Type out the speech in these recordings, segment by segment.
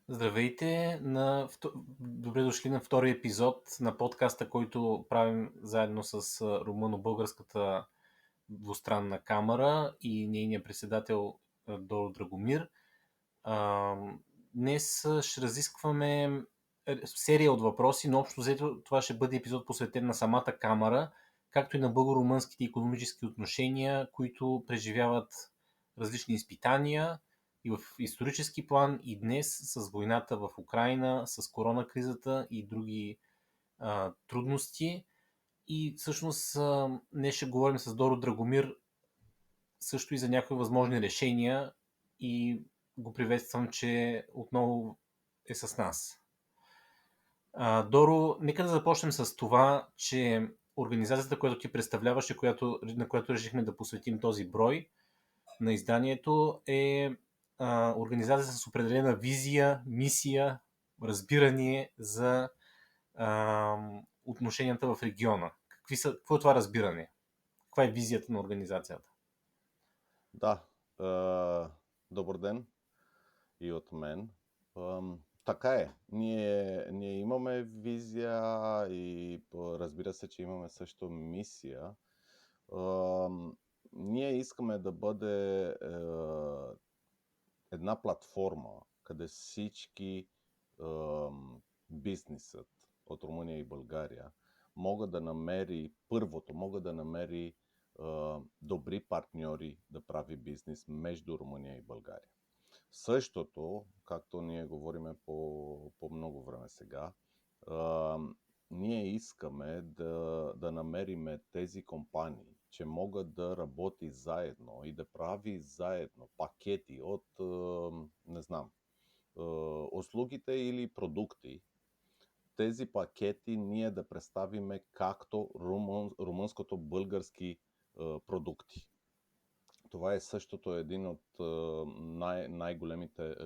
Здравейте! Добре дошли на втори епизод на подкаста, който правим заедно с Румъно-българската двустранна камара и нейния председател Доро Драгомир. А, Днес ще разискваме серия от въпроси, но общо взето това ще бъде епизод посветен на самата камара, както и на българо-румънските икономически отношения, които преживяват различни изпитания и в исторически план, и днес с войната в Украйна, с коронакризата и други трудности. И всъщност днес ще говорим с Доро Драгомир също и за някои възможни решения и го приветствам, че отново е с нас. Доро, нека да започнем с това, че организацията, която ти представляваш и на която решихме да посветим този брой на изданието, е организация с определена визия, мисия, разбиране за отношенията в региона. Какво е това разбиране? Каква е визията на организацията? Да, добър ден и от мен. Така е. Ние имаме визия и разбира се, че имаме също мисия. Ние искаме да бъде една платформа, къде всички бизнесът от Румъния и България могат да намери добри партньори да прави бизнес между Румъния и България. Същото, както ние говориме по много време сега, ние искаме да намериме тези компании, че могат да работи заедно и да прави заедно пакети от, не знам, услугите или продукти. Тези пакети ние да представиме както румънското български продукти. Това е същото един от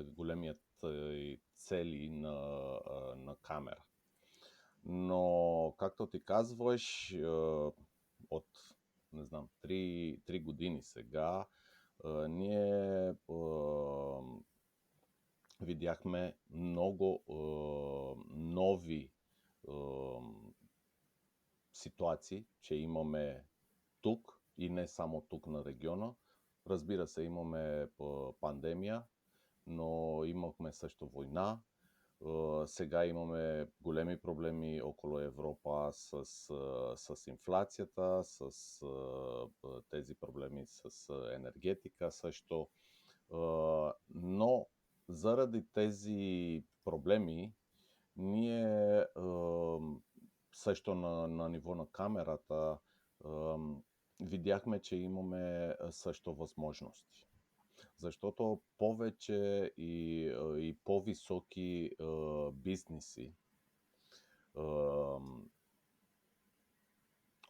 големият цели на камера. Но, както ти казваш, от, не знам, 3 години сега, ние видяхме много нови ситуации, че имаме тук и не само тук на региона. Разбира се, имаме пандемия, но имахме също война. Сега имаме големи проблеми около Европа с инфлацията, с тези проблеми с енергетика също. Но заради тези проблеми, ние също на ниво на камерата видяхме, че имаме също възможности. Защото повече и по-високи бизнеси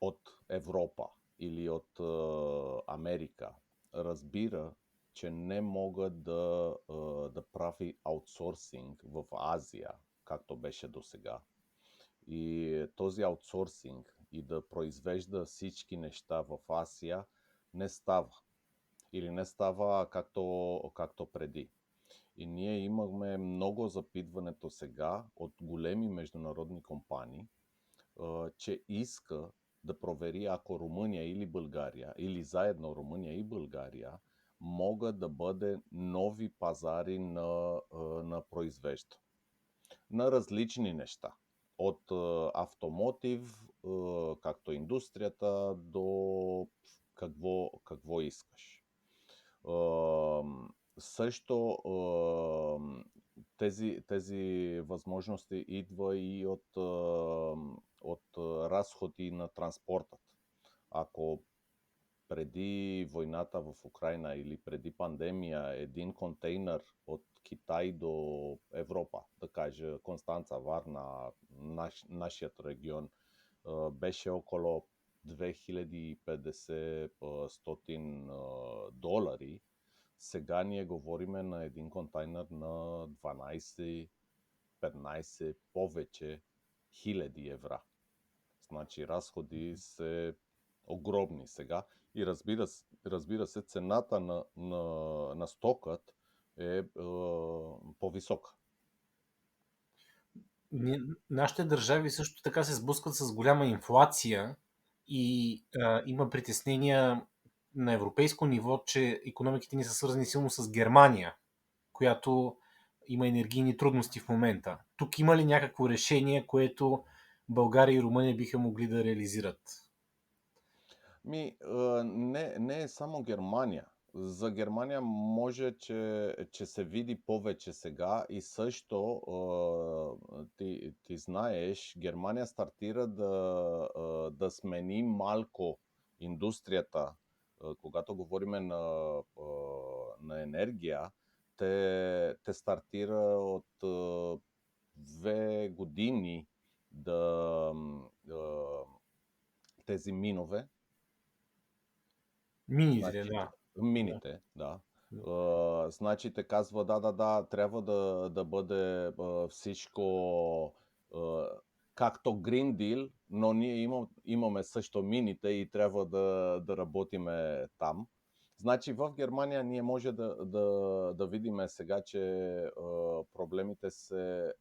от Европа или от Америка разбира, че не могат да прави аутсорсинг в Азия, както беше до сега. И този аутсорсинг и да произвежда всички неща в Азия не става. Или не става както преди. И ние имахме много запитването сега от големи международни компании, че иска да провери ако Румъния или България, или заедно Румъния и България, могат да бъде нови пазари на произвеждане. На различни неща. От автомотив, както индустрията, до какво искаш. Също тези възможности идва и от разходи на транспортът. Ако преди войната в Украйна или преди пандемия един контейнер от Китай до Европа, да кажа Констанца, Варна, нашият регион, беше около 2500 Сега ние говориме на един контейнер на 12-15 повече хиляди евра. Значи разходи са огромни сега и разбира се цената на стокът е по-висока. Нашите държави също така се сблъскват с голяма инфлация и има притеснения на европейско ниво, че икономиките ни са свързани силно с Германия, която има енергийни трудности в момента. Тук има ли някакво решение, което България и Румъния биха могли да реализират? Не е само Германия. За Германия може, че се види повече сега и също ти знаеш, Германия стартира да смени малко индустрията. Когато говорим на енергия, те стартира от 2 години да тези минове. Мините, Значи, да. мините, да. Да. Значи те казва, да, трябва да бъде всичко както Green Deal, но ние имаме също мините и трябва да работиме там. Значи в Германия ние може да видим сега, че проблемите се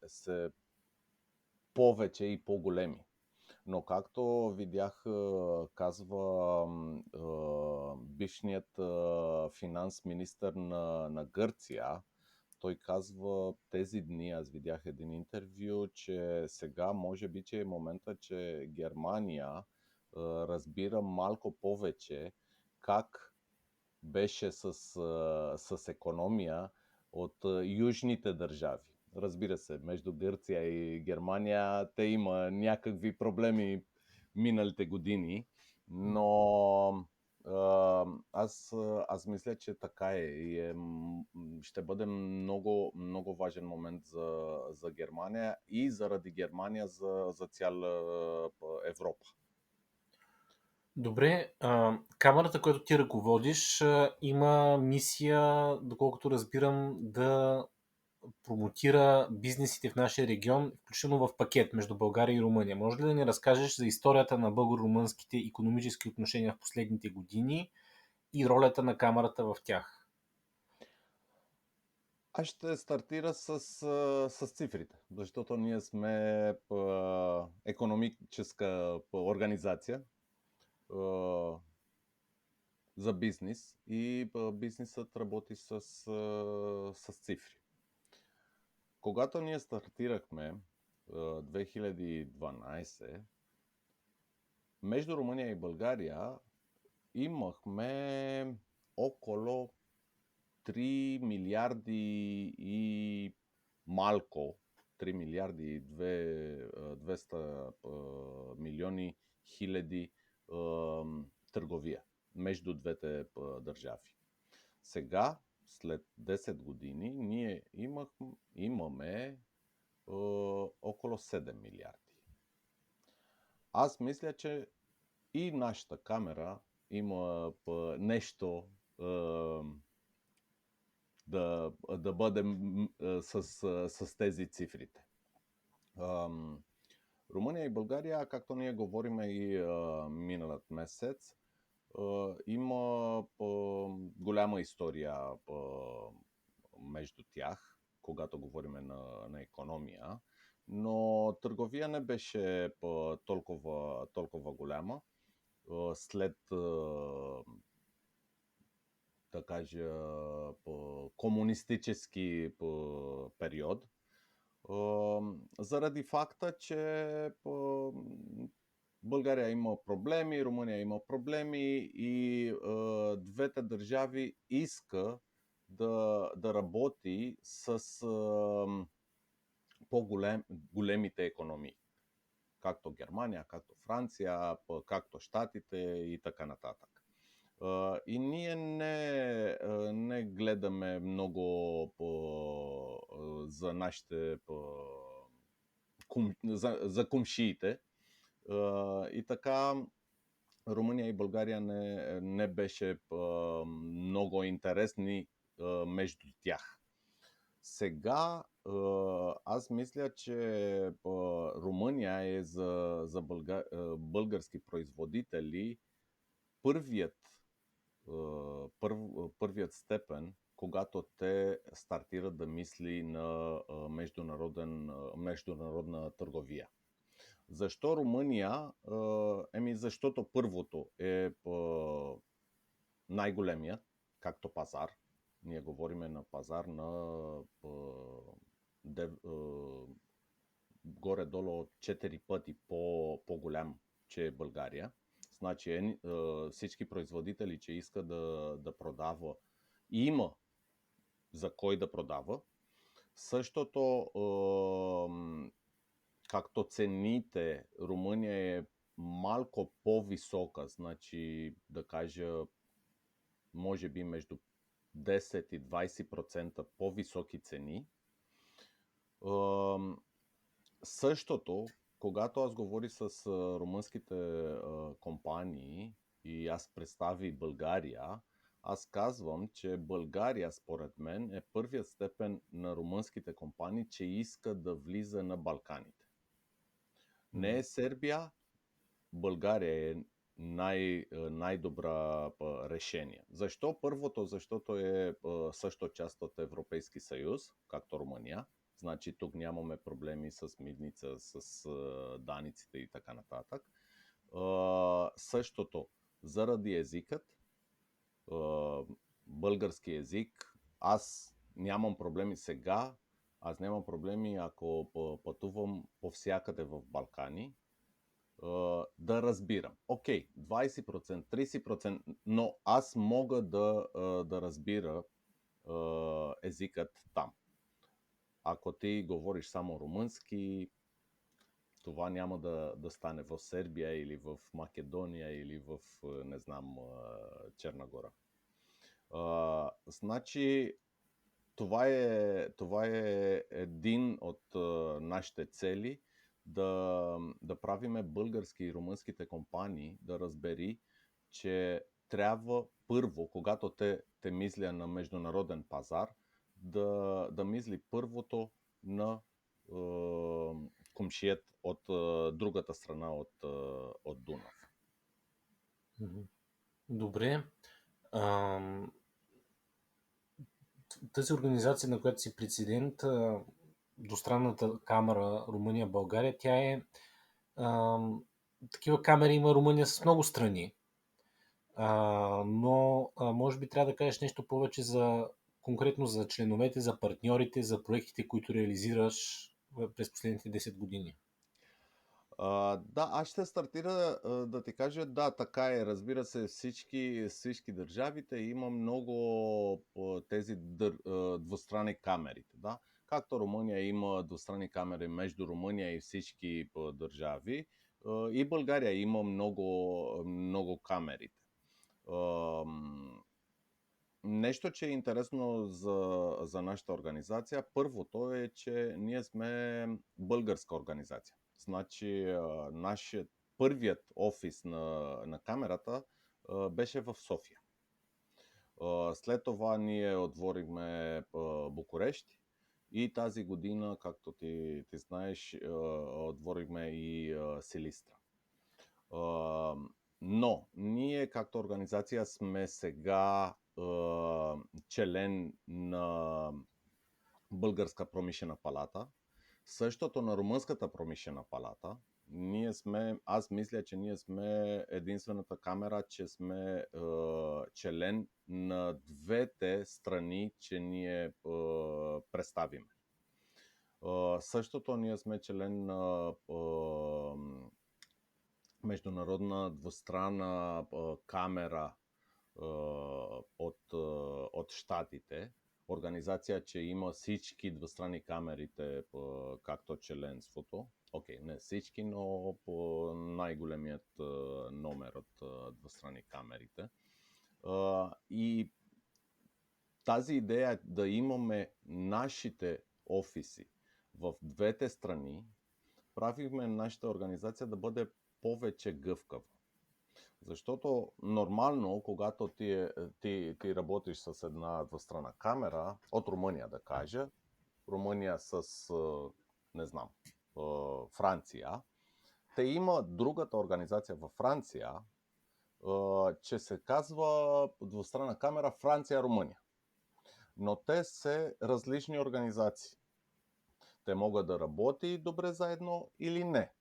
повече и по-големи. Но както видях, казва бившият финанс министър на Гърция, той казва тези дни, аз видях един интервю, че сега може би, че е момента, че Германия разбира малко повече как беше с економия от южните държави. Разбира се, между Гърция и Германия те има някакви проблеми миналите години, но аз мисля, че така е и ще бъде много, много важен момент за Германия и заради Германия за цяла Европа. Добре, камерата, която ти ръководиш, има мисия, доколкото разбирам, да промотира бизнесите в нашия регион, включително в пакет между България и Румъния. Може ли да ни разкажеш за историята на българо-румънските икономически отношения в последните години и ролята на камерата в тях? Аз ще стартира с цифрите, защото ние сме економическа организация за бизнес и бизнесът работи с цифри. Когато ние стартирахме 2012, между Румъния и България имахме около 3 милиарди и малко, 3 милиарди и 200 милиони хиляди търговия между двете държави. Сега, след 10 години, ние имаме около 7 милиарди. Аз мисля, че и нашата камера има нещо да бъдем с тези цифрите. Румъния и България, както ние говорим и миналият месец, има голяма история между тях, когато говорим на икономия, но търговия не беше толкова голяма. След да кажа, комунистически период, заради факта, че България има проблеми, Румъния има проблеми и двете държави иска да работи с по-големите економии. Както Германия, както Франция, както Щатите и така нататък. И ние не гледаме много за нашите за кумшиите. И така Румъния и България не беше много интересни между тях. Сега аз мисля, че Румъния е за български производители първият степен, когато те стартират да мисли на международна търговия. Защо Румъния? Защото първото е най-големият, както пазар. Ние говориме на пазар на горе-долу 4 пъти по-голям, че е България. Значи всички производители, че иска да продава, има за кой да продава. Същото, както цените, Румъния е малко по-висока, значи да кажа, може би между 10 и 20% по-високи цени. Същото, когато аз говоря с румънските компании и аз представи България, аз казвам, че България, според мен, е първият степен на румънските компании, че иска да влиза на Балканите. Не е Сърбия, България е най-добра решение. Защо? Първото, защото е също част от Европейски съюз, както Румъния. Значи тук нямаме проблеми с митница, с даниците и така нататък. Същото, заради езикът, български език, аз нямам проблеми сега, аз нямам проблеми ако пътувам повсякъде в Балкани, да разбирам. Окей, 20%, 30%, но аз мога да разбира езикът там. Ако ти говориш само румънски, това няма да стане в Сърбия или в Македония или в, не знам, Черна гора. Значи, това е един от нашите цели, да правиме български и румънските компании да разбери, че трябва първо, когато те мисля на международен пазар, да мисли първото на комшият от другата страна от Дунав. Добре. Тази организация, на която си президент, Двустранната камера Румъния-България, тя е... такива камери има Румъния с много страни. Но може би трябва да кажеш нещо повече конкретно за членовете, за партньорите, за проектите, които реализираш през последните 10 години. Да, аз ще стартира да ти кажа, да, така е. Разбира се, всички държавите има много тези двустранни камерите. Да? Както Румъния има двустранни камери между Румъния и всички държави, и България има много камерите. Нещо, че е интересно за нашата организация, първото е, че ние сме българска организация. Значи, нашият първият офис на камерата беше в София. След това ние отворихме Букурещ и тази година, както ти знаеш, отворихме и Силистра. Но ние, както организация, сме сега член на Българска промишлена палата, същото на Румънската промишлена палата. Аз мисля, че ние сме единствената камера, че сме член на двете страни, че ние представиме. Същото ние сме член на международна двустранна камера от щатите. Организация, че има всички двустранни камерите, както членството. Окей, не всички, но по най-големият номер от двустранни камерите. И тази идея да имаме нашите офиси в двете страни, правихме нашата организация да бъде повече гъвкава. Защото нормално, когато ти работиш с една двустранна камера, от Румъния да кажа, Румъния с, не знам, Франция, те има другата организация във Франция, че се казва двустранна камера Франция-Румъния. но те са различни организации. Те могат да работи добре заедно или не.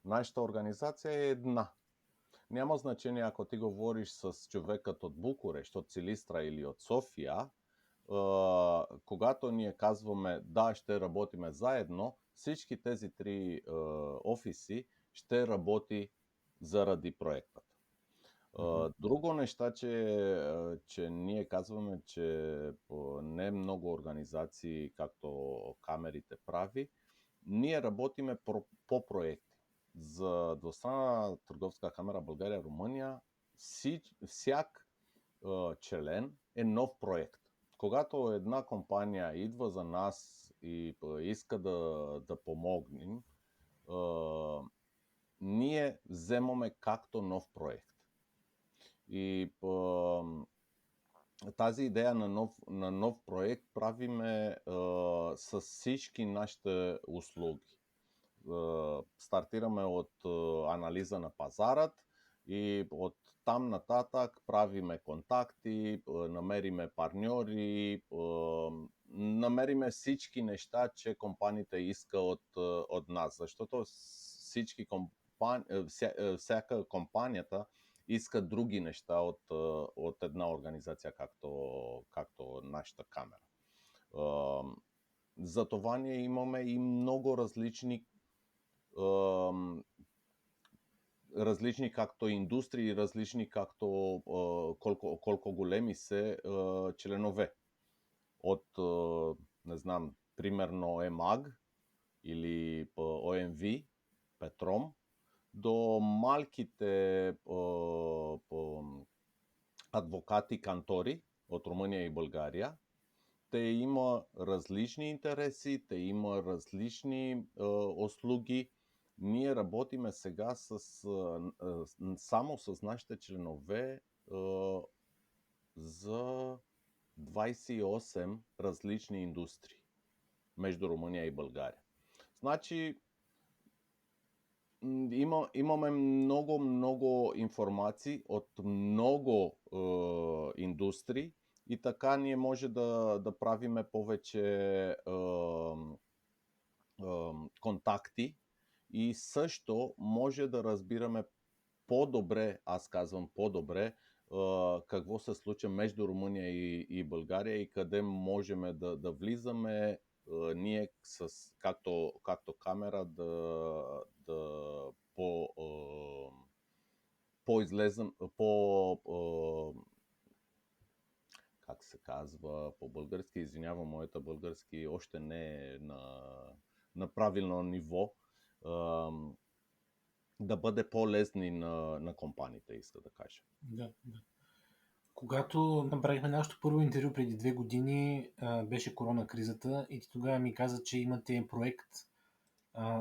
Нашата организация е една. Няма значение, ако ти говориш с човекът от Букурещ, от Силистра или от София, когато ние казваме да, ще работиме заедно, всички тези три офиси ще работи заради проектът. Друго неща, че ние казваме, че не много организации, както камерите прави, ние работиме по проекти. За двустранна търговска камера България-Румъния всяк член е нов проект. Когато една компания идва за нас и иска да помогнем, ние вземаме както нов проект. И тази идея на нов проект правиме с всички нашите услуги. Стартираме от анализа на пазарът и от там нататък правиме контакти, намериме партньори, намериме всички неща, че компаниите иска от нас. Защото всяка компанията иска други неща от една организация, както нашата камера. Затова ние имаме и много различни както индустрии, различни както колко големи са членове. От, не знам, примерно ЕМАГ или ОМВ, Петром, до малките адвокати кантори от Румъния и България. Те има различни интереси, те има различни услуги. Ние работиме сега само с нашите членове за 28 различни индустрии между Румъния и България. Значи имаме много информации от много индустрии и така ние може да правиме повече контакти и също може да разбираме по-добре, аз казвам по-добре, какво се случва между Румъния и България и къде можем да влизаме ние както камера да по-излезем, как се казва по-български, извинявам, моята български още не е на правилно ниво, да бъде по-лесни на компаниите, иска да кажа. Да. Когато направихме нашето първо интервю преди 2 години, беше корона кризата и ти тогава ми каза, че имате проект,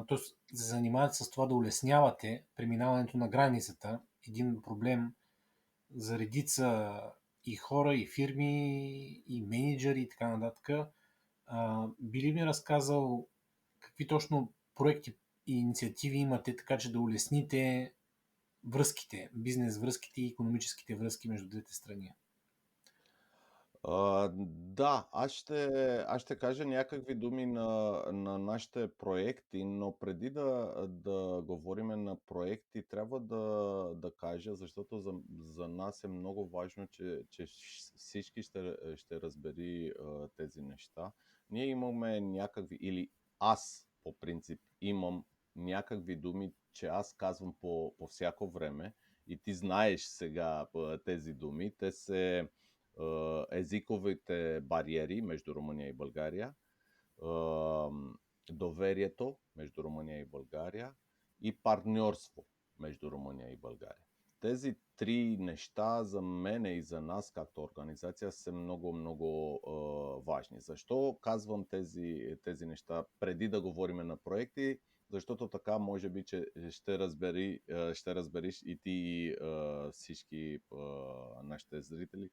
т.е. се занимавате с това да улеснявате преминаването на границата. Един проблем за редица и хора, и фирми, и менеджери и така нататък. Би ли ми разказал какви точно проекти и инициативи имате, така че да улесните връзките, бизнес връзките и икономическите връзки между двете страни? Да, аз ще кажа някакви думи на нашите проекти, но преди да говорим на проекти, трябва да кажа, защото за нас е много важно, че всички ще разбери тези неща. Ние имаме някакви, или аз по принцип имам някакви думи, че аз казвам по всяко време и ти знаеш сега тези думи. Те се езиковите бариери между Румъния и България, доверието между Румъния и България и партньорство между Румъния и България. Тези три неща за мен и за нас, както организация, са много важни. Защо казвам тези неща преди да говорим на проекти? Защото така може би, че ще разбереш и ти и всички нашите зрители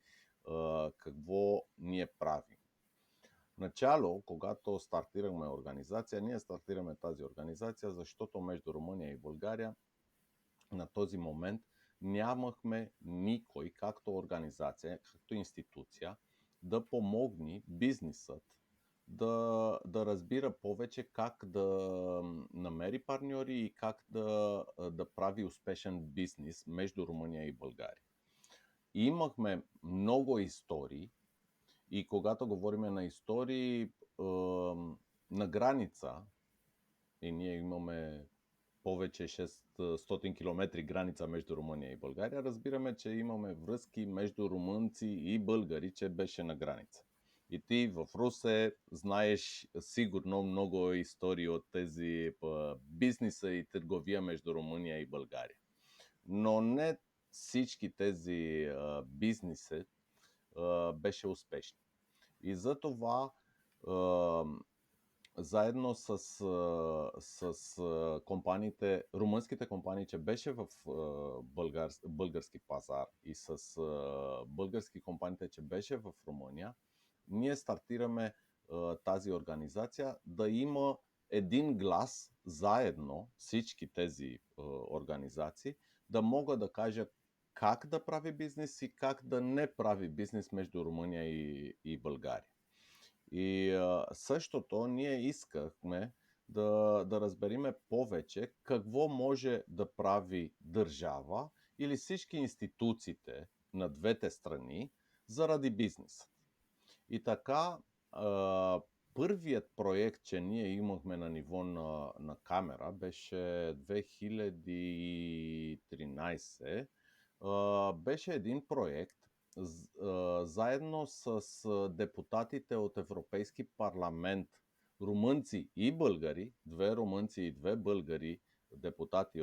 какво ние правим. Начало, когато стартираме организация, ние стартираме тази организация, защото между Румъния и България на този момент нямахме никой, както организация, както институция, да помогне бизнесът да разбира повече как да намери партньори и как да прави успешен бизнес между Румъния и България. И имахме много истории и когато говорим на истории на граница, и ние имаме повече 600 км граница между Румъния и България, разбираме, че имаме връзки между румънци и българи, че беше на граница. И ти в Русе знаеш сигурно много истории от тези бизнеса и търговия между Румъния и България. Но не всички тези бизнеси беше успешни. И затова заедно с компаниите, румънските компании, че беше в български пазар и с български компаниите, че беше в Румъния, ние стартираме тази организация да има един глас заедно, всички тези организации, да могат да кажат как да прави бизнес и как да не прави бизнес между Румъния и България. И същото ние искахме да разбериме повече какво може да прави държава или всички институциите на двете страни заради бизнеса. И така, първият проект, че ние имахме на ниво на камера, беше 2013. Беше един проект заедно с депутатите от Европейски парламент, румънци и българи, две румънци и две българи депутати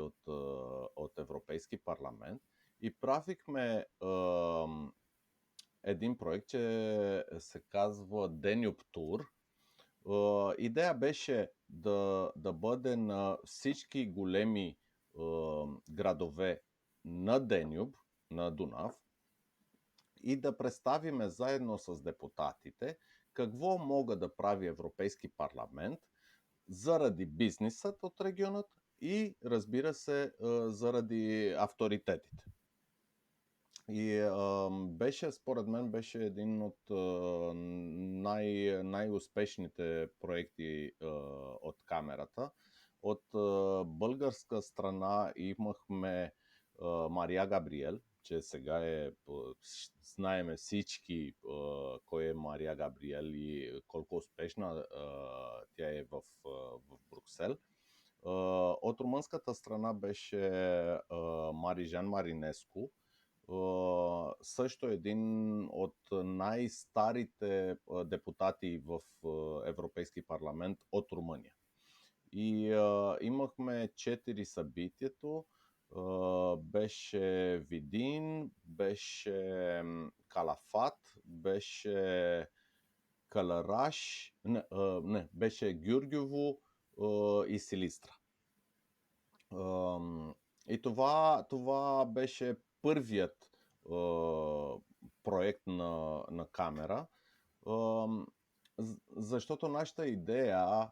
от Европейски парламент, и правихме един проект, че се казва Денюб Тур. Идея беше да бъде на всички големи градове на Денюб, на Дунав, и да представиме заедно с депутатите какво мога да прави Европейски парламент заради бизнесът от регионът и, разбира се, заради авторитетите. И според мен беше един от най-успешните проекти от камерата. От българска страна имахме Мария Габриел, че сега знаеме всички кой е Мария Габриел и колко успешна тя е в Брюксел. От румънската страна беше Марижан Маринеску, също един от най-старите депутати в Европейски парламент от Румъния. И имахме 4 събитието. Беше Видин, беше Калафат, беше Калараш, беше Гюргюво и Силистра. И това беше първият проект на камера, защото нашата идея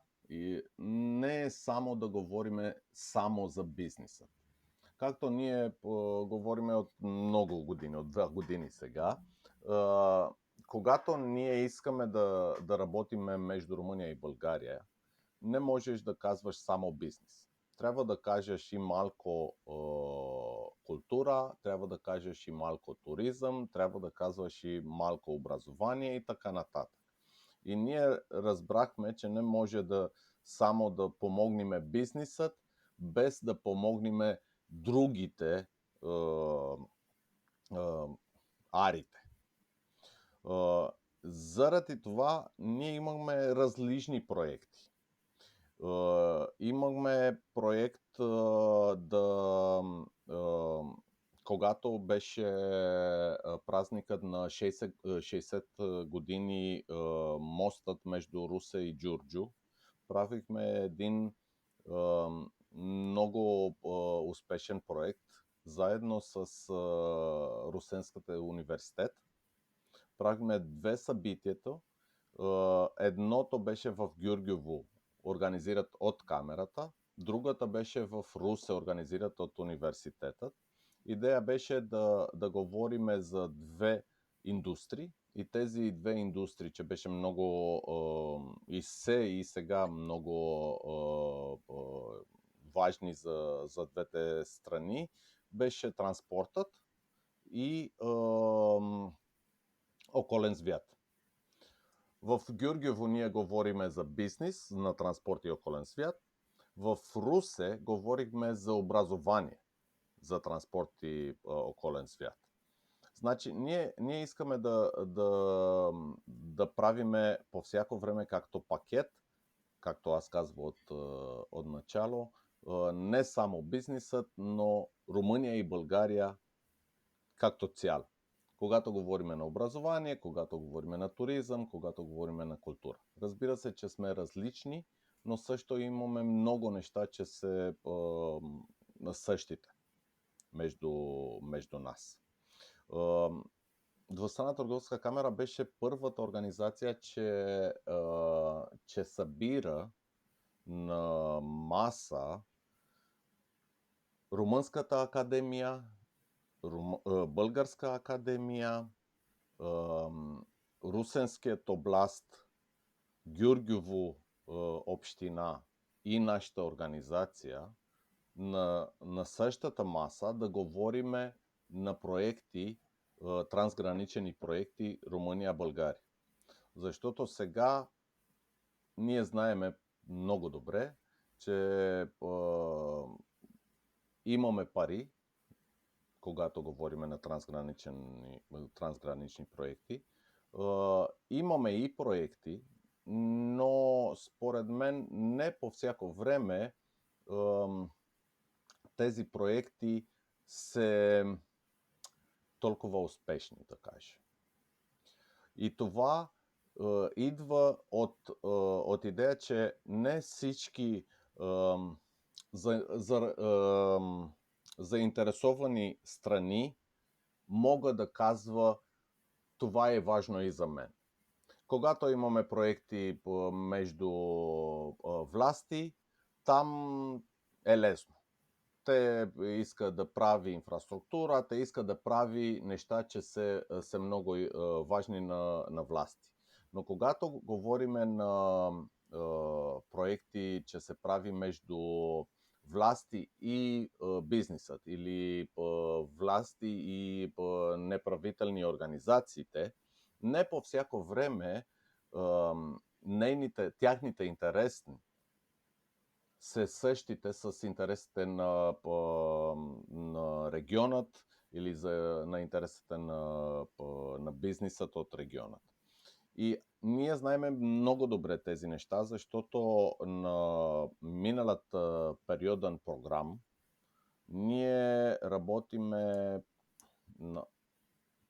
не е само да говорим само за бизнеса. Както ние говорим от много години, от 2 години сега, когато ние искаме да работим между Румъния и България, не можеш да казваш само бизнес. Трябва да кажеш и малко култура, трябва да кажеш и малко туризъм, трябва да казваш и малко образование и така нататък. И ние разбрахме, че не може само да помогнем бизнесът, без да помогнем другите арите. Заради това ние имахме различни проекти. Имахме проект когато беше празникът на 60 години мостът между Русе и Джурджу, правихме един много успешен проект заедно с Русенската университет. Правихме 2 събитията. Едното беше в Гюргюво, организират от камерата, другата беше в Русе, организират от университетът. Идея беше да говорим за 2 индустрии. и тези две индустрии, че беше много и сега много важни за двете страни, беше транспортът и околен свят. В Гюргево ние говориме за бизнес на транспорт и околен свят. В Русе говорихме за образование, за транспорт и околен свят. Значи, ние искаме да правиме по всяко време както пакет, както аз казвам от начало, не само бизнесът, но Румъния и България както цяло. Когато говорим на образование, когато говорим на туризъм, когато говорим на култура. Разбира се, че сме различни, но също имаме много неща, че се същите между нас. Двустранна търговска камера беше първата организация, че събира на маса Румънската академия, Българска академия, Русенският област, Гюргево община и нашата организация на същата маса да говориме на проекти, трансгранични проекти Румъния-България. Защото сега ние знаеме много добре, че имаме пари, когато говорим на трансгранични проекти. Имаме и проекти, но според мен не по всяко време тези проекти са толкова успешни, да кажа. И това идва от идея, че не всички заинтересовани страни могат да казва това е важно и за мен. Когато имаме проекти между власти, там е лесно. Те искат да прави инфраструктура, те искат да прави неща, че са много важни на власти. Но когато говорим на проекти, че се прави между власти и бизнесът или власти и неправителни организациите, не по всяко време тяхните интереси се същите с интересите на регионът или на интересите на бизнесът от регионът. И ние знаем много добре тези неща, защото на миналата периоден програм ние работиме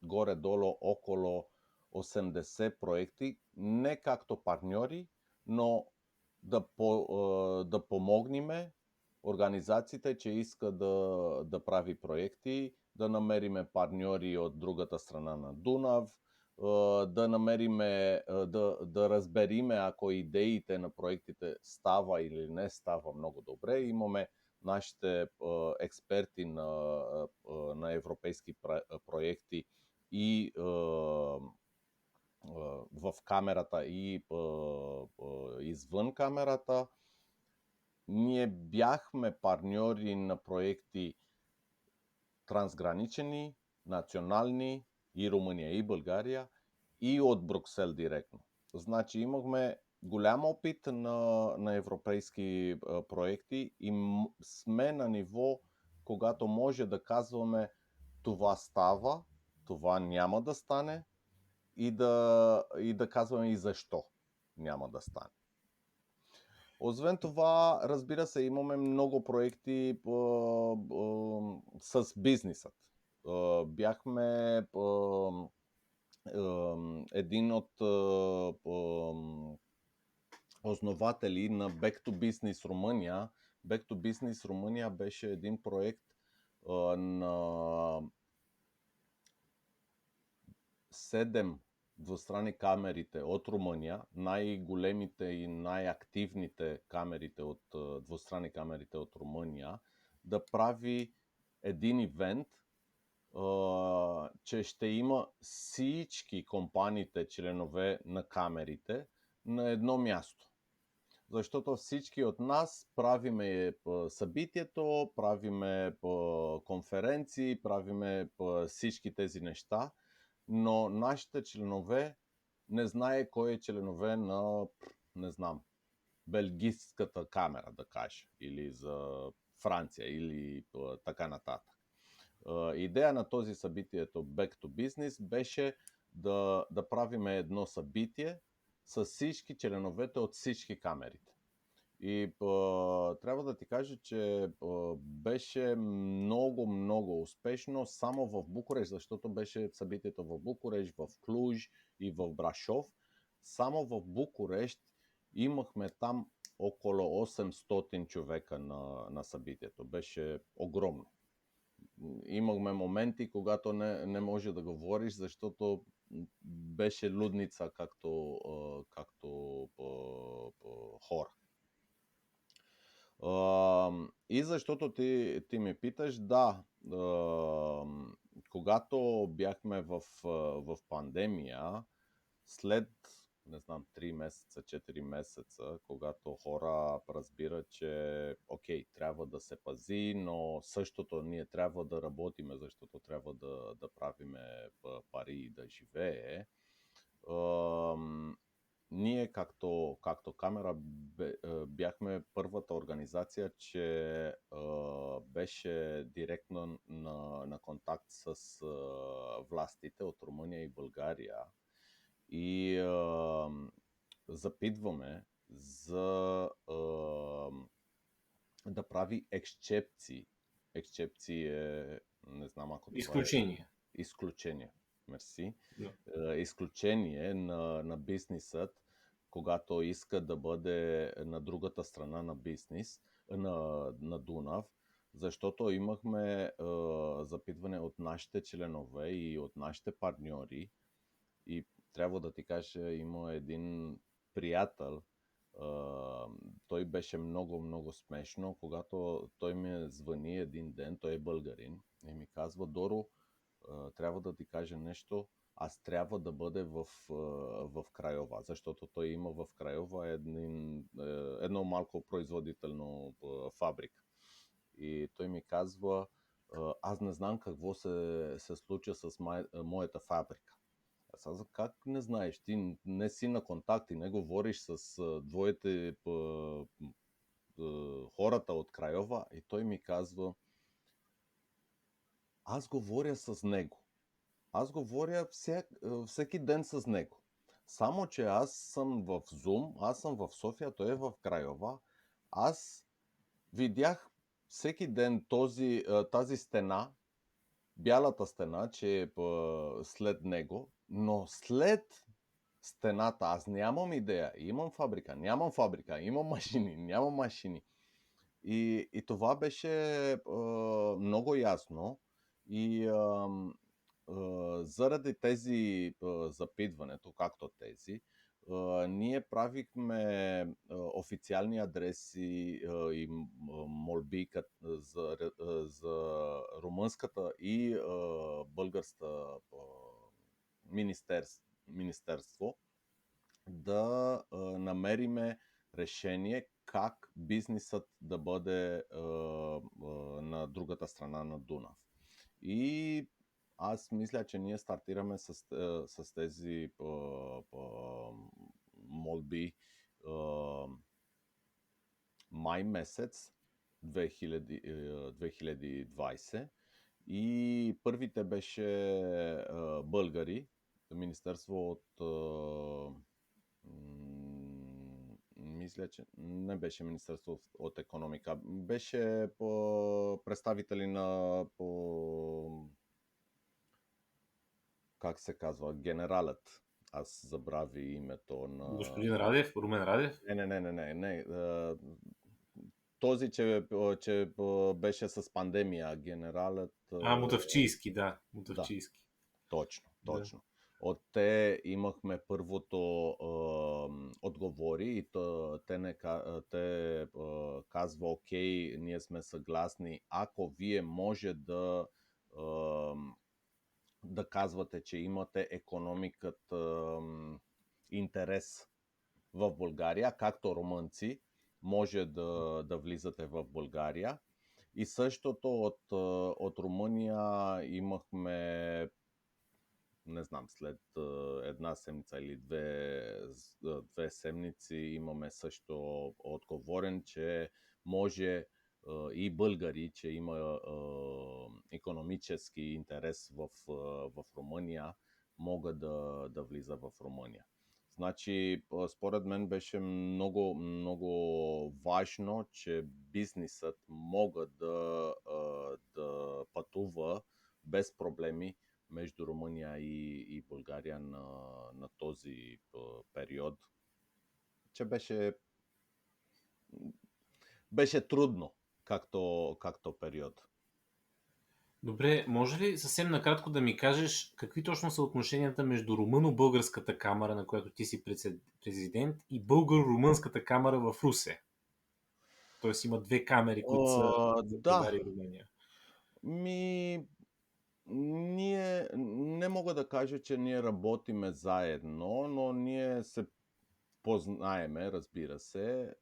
горе-долу около 80 проекти, не както партньори, но да помогниме организациите, че искат да прави проекти, да намериме партньори от другата страна на Дунав, да намериме, да разбериме ако идеите на проектите става или не става много добре. Имаме нашите експерти на европейски проекти и в камерата и извън камерата. Ние бяхме партньори на проекти трансгранични, национални и Румъния и България и от Брюксел директно. Значи имахме голям опит на европейски проекти и сме на ниво, когато може да казваме това става, това няма да стане и да казваме и защо няма да стане. Освен това, разбира се, имаме много проекти с бизнесът. Бяхме един от основатели на Back to Business Румъния. Back to Business Румъния беше един проект на 7 двустранни камерите от Румъния, най-големите и най-активните камерите двустранни камерите от Румъния, да прави един ивент че ще има всички компаниите членове на камерите на едно място. Защото всички от нас правиме събитието, правиме конференции, правиме всички тези неща, но нашите членове не знае кой е членове на, не знам, белгийската камера, да кажа, или за Франция, или така нататък. Идея на този събитието Back to Business беше да правиме едно събитие с всички членовете от всички камерите. И трябва да ти кажа, че беше много успешно само в Букурещ, защото беше събитието в Букурещ, в Клуж и в Брашов. Само в Букурещ имахме там около 800 човека на събитието. Беше огромно. Имахме моменти, когато не може да говориш, защото беше людница, както хора. И защото ти ме питаш, да, когато бяхме в пандемия, след, не знам, 3 месеца, 4 месеца, когато хора разбират, че окей, трябва да се пази, но същото ние трябва да работиме, защото трябва да правиме пари и да живее. Ние, както камера, бяхме първата организация, че беше директно на контакт с властите от Румъния и България и запитваме за да прави ексчепции. Ексчепции е, не знам ако това Изключение. Изключение. Мерси. Да. Изключение на бизнесът, когато иска да бъде на другата страна на бизнес, на Дунав, защото имахме запитване от нашите членове и от нашите партньори и трябва да ти кажа, има един приятел, той беше много смешно, когато той ми звъни един ден, той е българин и ми казва: Доро, трябва да ти кажа нещо, аз трябва да бъда в Крайова, защото той има в Крайова едно малко производително фабрика. И той ми казва: аз не знам какво се случва с моята фабрика. Аз казвам: как не знаеш? Ти не си на контакт и не говориш с двоите хората от Крайова. И той ми казва: аз говоря с него. Аз говоря всеки ден с него. Само, че аз съм в Zoom, аз съм в София, той е в Крайова. Аз видях всеки ден тази стена, бялата стена, че е след него, но след стената аз нямам идея. Имам фабрика, нямам фабрика, имам машини, нямам машини. И това беше много ясно. И заради тези запитването, както тези, ние правихме официални адреси и молби за румънската и българската министерство да намериме решение как бизнесът да бъде на другата страна на Дунав. И аз мисля, че ние стартираме с тези молби май месец 2020 и първите беше българи, Министерство от мисля, че не беше Министерство от економика, беше представители как се казва, генералът. Аз забрави името на... Господин Радев, Румен Радев? Не. Този, че беше с пандемия, генералът... Мутавчийски, да. Мутавчийски. Да, точно. От те имахме първото отговори и те казва: окей, ние сме съгласни, ако вие може да да казвате, че имате економиката интерес в България, както румънци, може да влизате в България. И същото от Румъния имахме, не знам, след една седмица или две седмици имаме също отговорен, че може и българи, че има икономически интерес в Румъния, могат да влиза в Румъния. Значи, според мен беше много, много важно, че бизнесът мога да пътува без проблеми между Румъния и България на този период, че беше трудно, както период. Добре, може ли съвсем накратко да ми кажеш какви точно са отношенията между Румъно-българската камара, на която ти си президент, и Българо-румънската камара в Русе? Тоест има две камери, които са за Да, България и Румъния. ние не мога да кажа, че ние работиме заедно, но ние се познаеме, разбира се.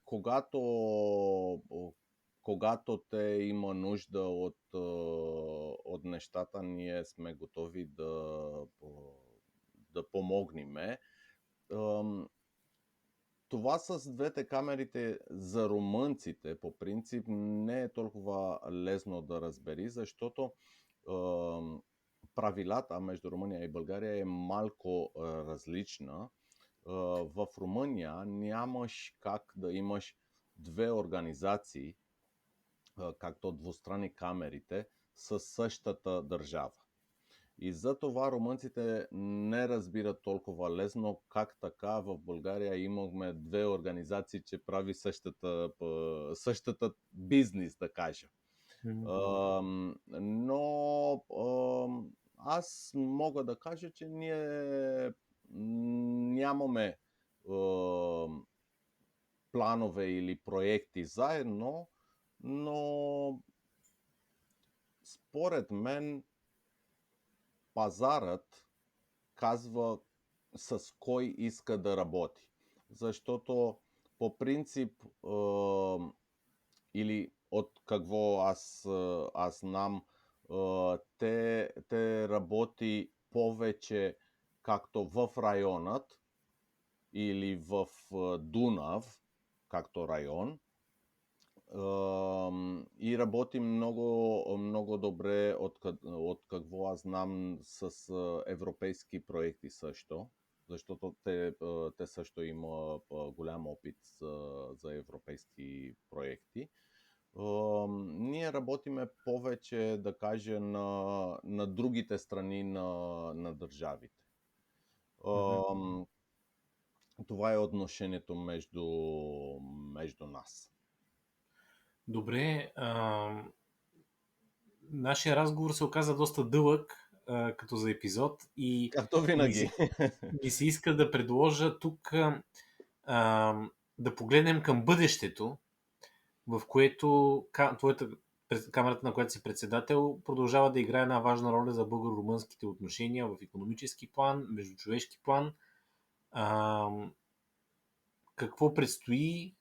Когато, когато те има нужда от нещата, ние сме готови да помогнем. Това с двете камерите за румънците по принцип не е толкова лесно да разбери, защото правилата между Румъния и България е малко различна. В Румъния нямаш как да имаш две организации, както двустранни камерите, със същата държава. И затова румънците не разбират толкова лесно как така в България имахме две организации, че прави същата бизнес, да кажа. Но аз мога да кажа, че ние нямаме планове или проекти заедно, но според мен пазарът казва с кой иска да работи. Защото по принцип или от какво аз знам, те работи повече както в районът или в Дунав, както район, и работи много, много добре от какво аз знам с европейски проекти също, защото те също има голям опит за европейски проекти. Ние работиме повече, да кажа, на другите страни на държавите. Това е отношението между нас. Добре, нашия разговор се оказа доста дълъг, като за епизод, и Както винаги. ми се иска да предложа тук да погледнем към бъдещето, в което камерата, на която си председател, продължава да играе една важна роля за българо-румънските отношения в икономически план, междучовешки план. Какво предстои?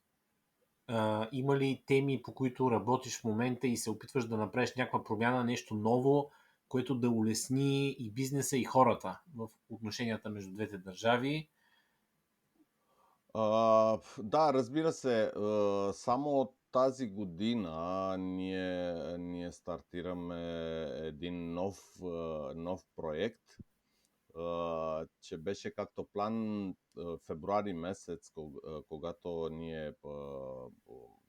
Има ли теми, по които работиш в момента и се опитваш да направиш някаква промяна, нещо ново, което да улесни и бизнеса, и хората в отношенията между двете държави? Да, разбира се. Само от тази година ние стартираме един нов проект, че беше както план февруари месец, когато ние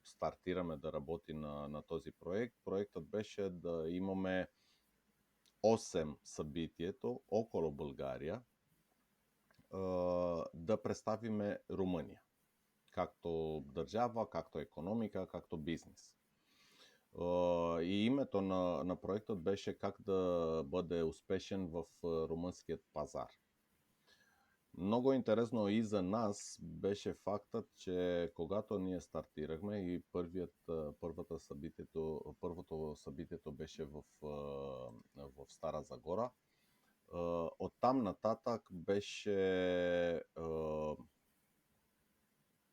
стартираме да работи на този проект. Проектът беше да имаме 8 събитието около България, да представиме Румъния. Както държава, както икономика, както бизнес. И името на проектът беше как да бъде успешен в румънският пазар. Много интересно и за нас беше фактът, че когато ние стартирахме и първото събитието беше в Стара Загора, оттам нататък беше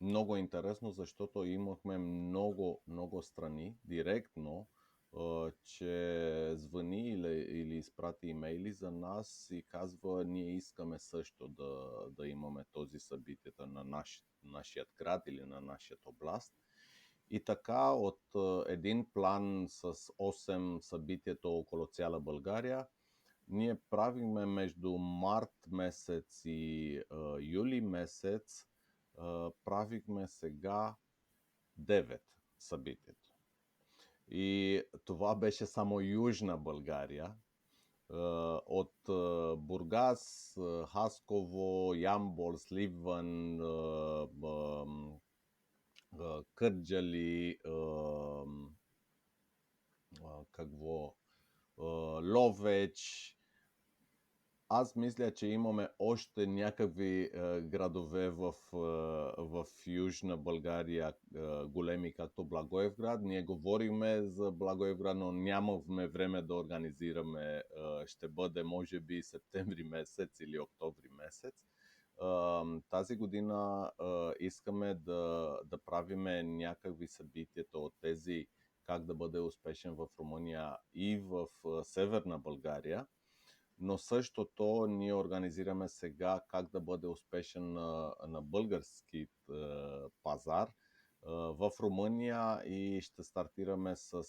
много интересно, защото имахме много страни директно, че звъни или изпрати имейли за нас и казва, ние искаме също да имаме този събитията на нашият град или на нашия област. И така от един план с 8 събитието около цяла България, ние правиме между март месец и юли месец, правихме сега 9 събитието. И това беше само Южна България. От Бургас, Хасково, Ямбол, Сливан, Кърджали, Ловеч. Аз мисля, че имаме още някакви градове в Южна България, големи, както Благоевград. Ние говориме за Благоевград, но нямахме време да организираме. Ще бъде, може би, септември месец или октомври месец. Тази година искаме да правиме някакви събития от тези, как да бъде успешен в Румъния и в Северна България. Но същото ние организираме сега как да бъде успешен на български пазар в Румъния и ще стартираме с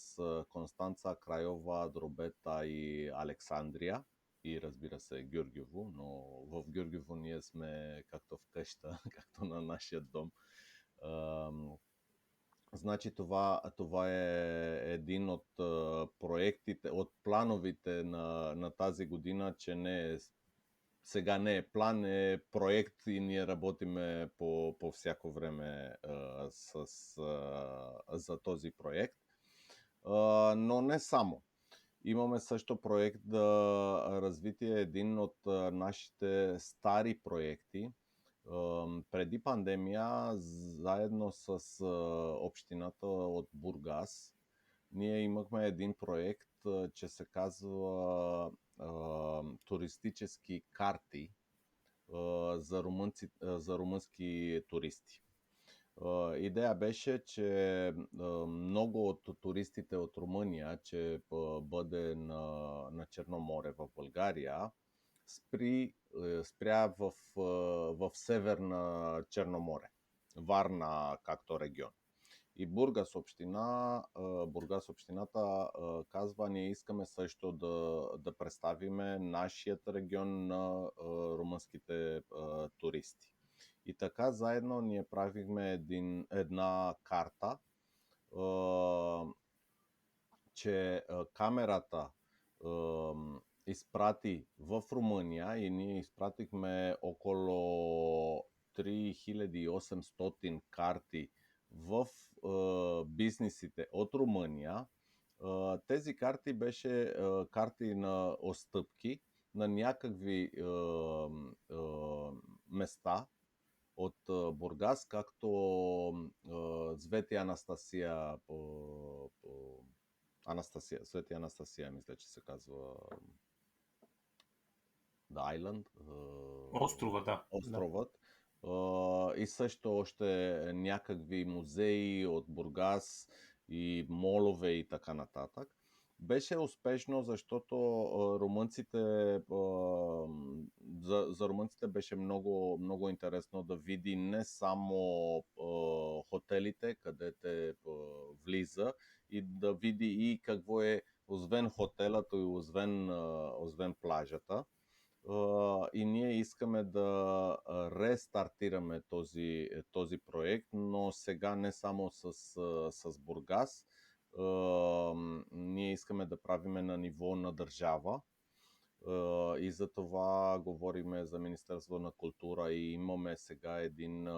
Констанца, Крайова, Дробета и Александрия и разбира се Гюргево, но в Гюргево ние сме както в къща, както на нашия дом. Значи това е един от проектите, от плановите на тази година, че сега не е план, е проект и ние работиме по всяко време за този проект. Но не само. Имаме също проект да развитие един от нашите стари проекти. Преди пандемия, заедно с общината от Бургас, ние имахме един проект, че се казва туристически карти за румънски туристи. Идея беше, че много от туристите от Румъния, че бъде на Черно море в България, спря в Северна Черно море, Варна както регион. И Бургас общината казва, ние искаме също да представиме нашият регион на румънските туристи. И така заедно ние правихме една карта, че камерата изпрати в Румъния и ние изпратихме около 3800 карти в бизнесите от Румъния. Тези карти беше карти на отстъпки на някакви места от Бургас, както Свети Анастасия, Свети Анастасия, мисля, че се казва The Island. Острова, да. Островът. И също още някакви музеи от Бургас и молове и така нататък. Беше успешно, защото за румънците беше много интересно да види не само хотелите, къде те влиза, и да види и какво е освен хотелът и освен плажата. И ние искаме да рестартираме този проект, но сега не само с Бургас. Ние искаме да правиме на ниво на държава и за това говориме за Министерство на култура и имаме сега един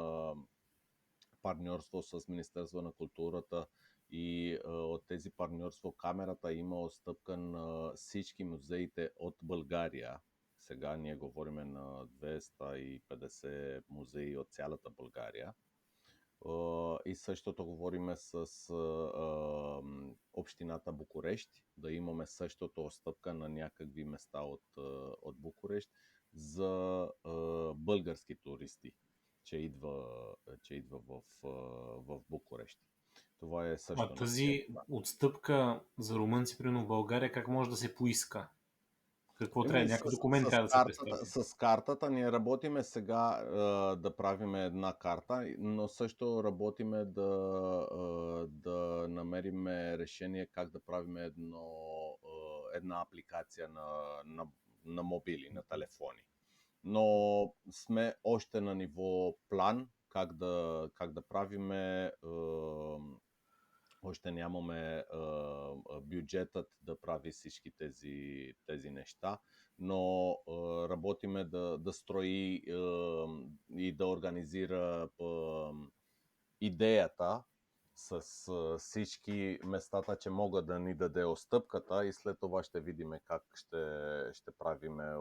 партньорство с Министерство на културата и от тези партньорство камерата има отстъпка на всички музеите от България. Сега ние говорим на 250 музеи от цялата България. И същото говориме с общината Букурещ, да имаме същото отстъпка на някакви места от Букурещ за български туристи, че идва в Букурещ. Това е също Тази отстъпка за румънци, примерно в България, как може да се поиска? Какво трябва? Някакъв документ трябва да се представи. С картата ние работиме сега да правиме една карта, но също работиме да намериме решение как да правиме една апликация на мобили, на телефони. Но сме още на ниво план как да правиме. Още нямаме бюджетът да прави всички тези неща, но работиме да строи и да организира идеята с всички местата, че могат да ни даде отстъпката, и след това ще видим как ще правиме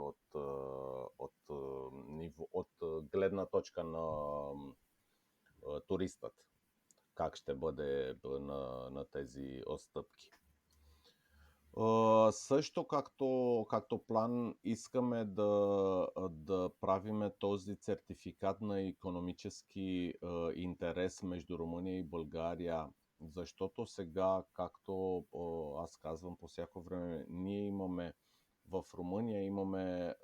от гледна точка на туристът, как ще бъде на тези отстъпки. Също както план искаме да правиме този сертификат на икономически интерес между Румъния и България, защото сега, както аз казвам по всяко време, ние имаме в Румъния имаме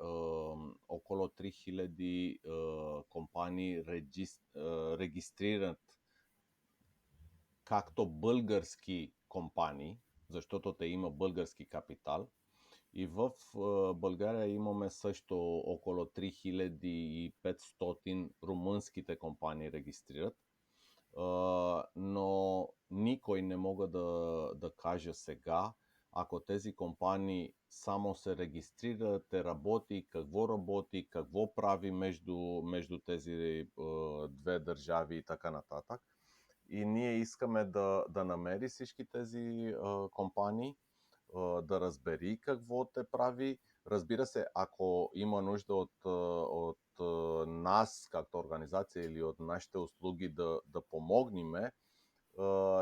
около 3000 компании регистрират както български компании, защото те има български капитал. И в България имаме също около 3500 румънските компании регистрират. Но никой не мога да каже сега, ако тези компании само се регистрират, работи, какво прави между тези две държави и така нататък. И ние искаме да намери всички тези компании, да разбери какво те прави. Разбира се, ако има нужда от нас, както организация, или от нашите услуги да помогнем,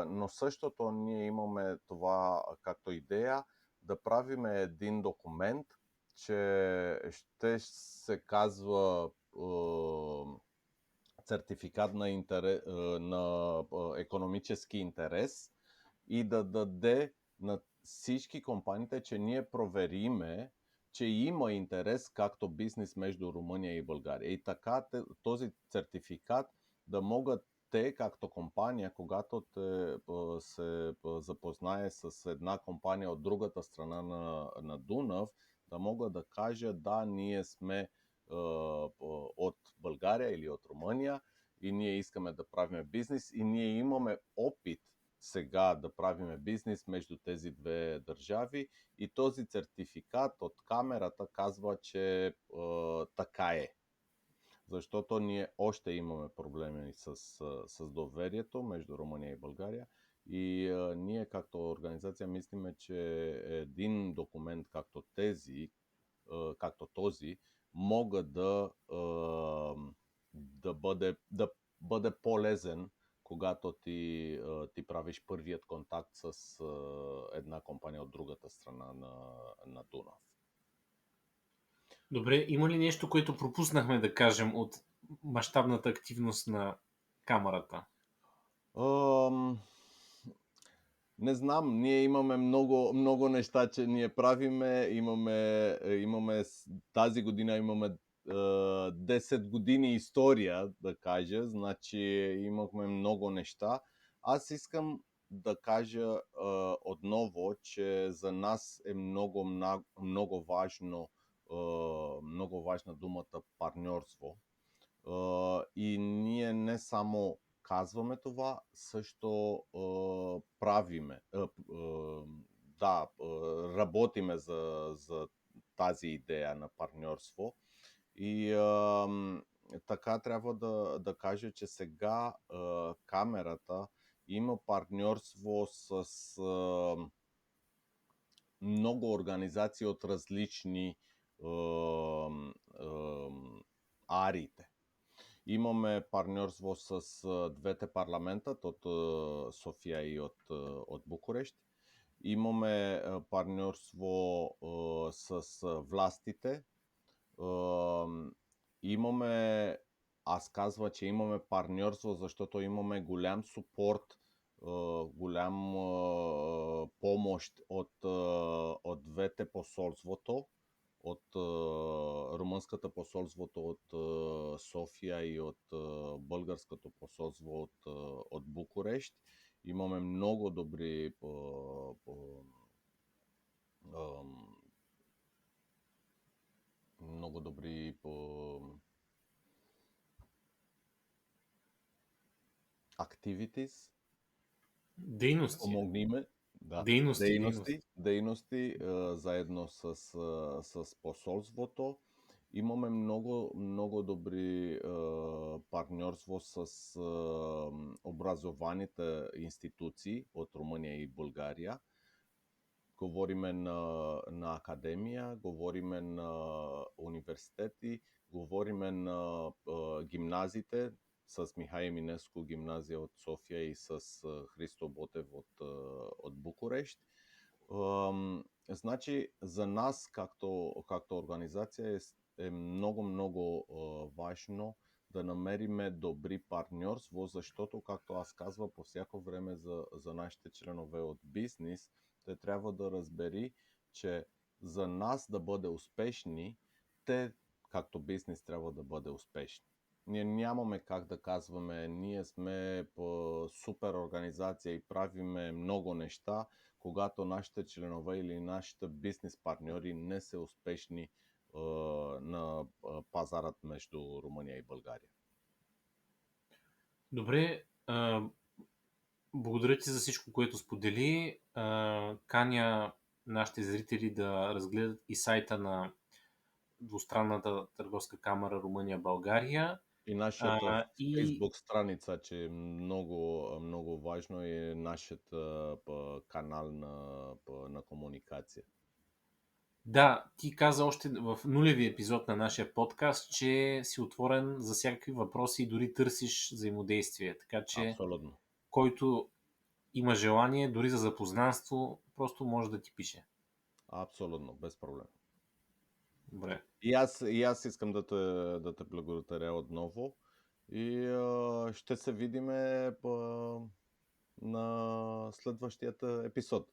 но същото ние имаме това както идея, да правим един документ, че ще се казва сертификат на икономически интерес и да даде на всички компаниите, че ние провериме, че има интерес както бизнес между Румъния и България. И така този сертификат да могат те, както компания, когато се запознае с една компания от другата страна на Дунав, да могат да кажат: да, ние сме от България или от Румъния и ние искаме да правим бизнес, и ние имаме опит сега да правим бизнес между тези две държави, и този сертификат от камерата казва, че така е. Защото ние още имаме проблеми с доверието между Румъния и България, и ние като организация мислиме, че един документ както този мога да бъде полезен, когато ти правиш първият контакт с една компания от другата страна на Дунав. Добре, има ли нещо, което пропуснахме да кажем от мащабната активност на камерата? Не знам, ние имаме много неща, че ние правиме. Имаме тази година имаме 10 години история, да кажа, значи имахме много неща. Аз искам да кажа отново, че за нас е много важна думата партньорство. И ние не само казваме това, също правиме. Работиме за тази идея на партньорство. И така трябва да кажа, че сега камерата има партньорство с много организации от различни ариите. Имаме партньорство с двете парламента, от София и от Букурещ. Имаме партньорство с властите. Имаме, аз казва, че имаме партньорство, защото имаме голям супорт, голям помощ от двете посолството, от румънската посолството от София и от българското посолство от Букурещ. Имаме много добри много добри activities. Дейности. Помогниме. Да. Дейности. Дейности заедно с посолството. Имаме много добри партньорство с образованите институции от Румъния и България. Говориме на академия, говориме на университети, говориме на гимназиите с Михай Минеско гимназия от София и с Христо Ботев от Букурещ. Значи за нас, както организация, е много важно да намериме добри партньорство, защото, както аз казвам по всяко време за нашите членове от бизнес, те трябва да разбери, че за нас да бъде успешни, те, както бизнес, трябва да бъде успешни. Ние нямаме как да казваме, ние сме супер организация и правиме много неща, когато нашите членове или нашите бизнес партньори не са успешни на пазарът между Румъния и България. Добре, благодаря ти за всичко, което сподели. Каня нашите зрители да разгледат и сайта на Двустранната търговска камара Румъния-България. И нашата И Facebook страница, че е много важно, е нашият канал на комуникация. да, ти каза още в нулевия епизод на нашия подкаст, че си отворен за всякакви въпроси и дори търсиш взаимодействие. Така че, Абсолютно. който има желание, дори за запознанство, просто може да ти пише. Абсолютно, без проблем. Добре. И аз искам да те благодаря отново и ще се видиме на следващият епизод.